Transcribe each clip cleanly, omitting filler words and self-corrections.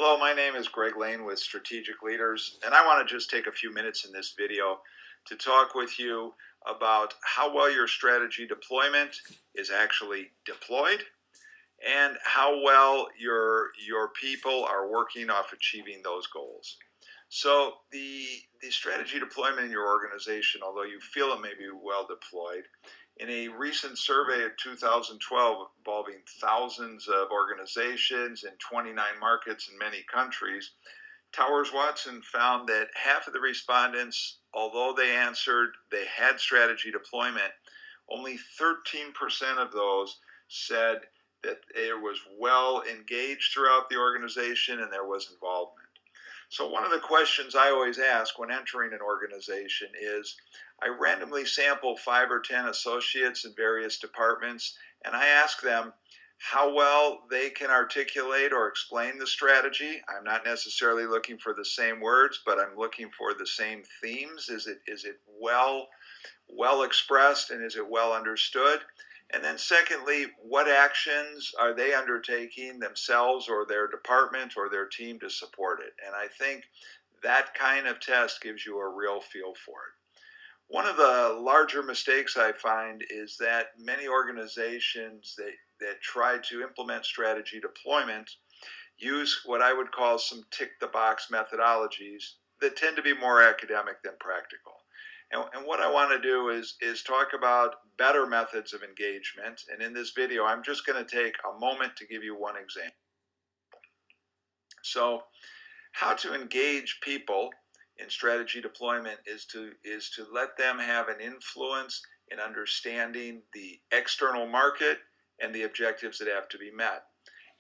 Hello, my name is Greg Lane with Strategic Leaders, and I want to just take a few minutes in this video to talk with you about how well your strategy deployment is actually deployed and how well your people are working off achieving those goals. So the strategy deployment in your organization, although you feel it may be well deployed, in a recent survey of 2012 involving thousands of organizations in 29 markets in many countries, Towers Watson found that half of the respondents, although they answered they had strategy deployment, only 13% of those said that it was well engaged throughout the organization and there was involvement. So one of the questions I always ask when entering an organization is, I randomly sample 5 or 10 associates in various departments, and I ask them how well they can articulate or explain the strategy. I'm not necessarily looking for the same words, but I'm looking for the same themes. Is it well expressed, and is it well understood? And then secondly, what actions are they undertaking themselves or their department or their team to support it? And I think that kind of test gives you a real feel for it. One of the larger mistakes I find is that many organizations that try to implement strategy deployment use what I would call some tick-the-box methodologies that tend to be more academic than practical. And what I want to do is talk about better methods of engagement. And in this video, I'm just going to take a moment to give you one example. So how to engage people in strategy deployment is to let them have an influence in understanding the external market and the objectives that have to be met.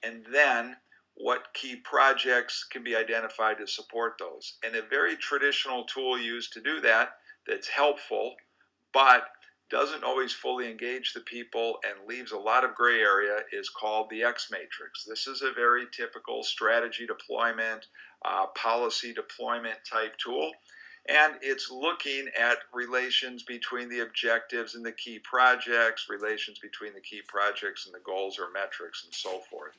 And then what key projects can be identified to support those. And a very traditional tool used to do that's helpful, but doesn't always fully engage the people and leaves a lot of gray area is called the X matrix. This is a very typical strategy deployment, policy deployment type tool. And it's looking at relations between the objectives and the key projects, relations between the key projects and the goals or metrics and so forth.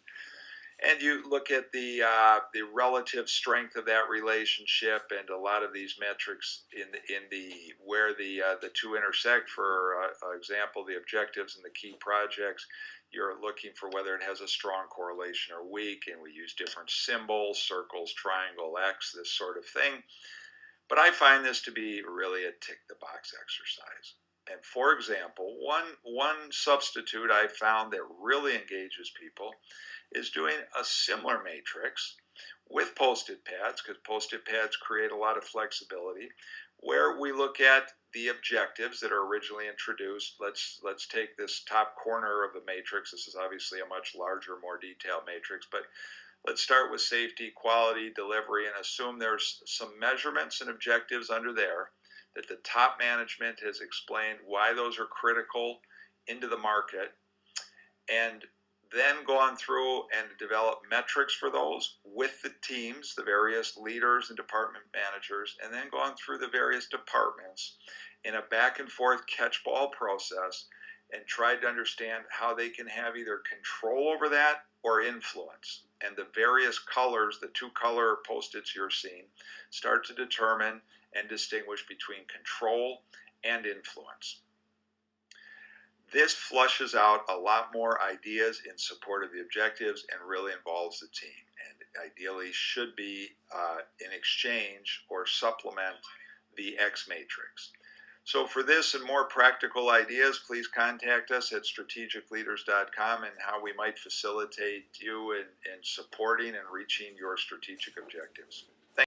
And you look at the relative strength of that relationship, and a lot of these metrics where the two intersect. For example, the objectives and the key projects, you're looking for whether it has a strong correlation or weak, and we use different symbols, circles, triangle, X, this sort of thing. But I find this to be really a tick-the-box exercise. And for example, one substitute I found that really engages people is doing a similar matrix with Post-it pads, because Post-it pads create a lot of flexibility, where we look at the objectives that are originally introduced. Let's take this top corner of the matrix. This is obviously a much larger, more detailed matrix, but let's start with safety, quality, delivery, and assume there's some measurements and objectives under there that the top management has explained why those are critical into the market, and then go on through and develop metrics for those with the teams, the various leaders and department managers, and then go on through the various departments in a back and forth catch-ball process and try to understand how they can have either control over that or influence. And the various colors, the two color Post-its you're seeing, start to determine and distinguish between control and influence. This flushes out a lot more ideas in support of the objectives and really involves the team, and ideally should be in exchange or supplement the X matrix. So for this and more practical ideas, please contact us at strategicleaders.com and how we might facilitate you in supporting and reaching your strategic objectives.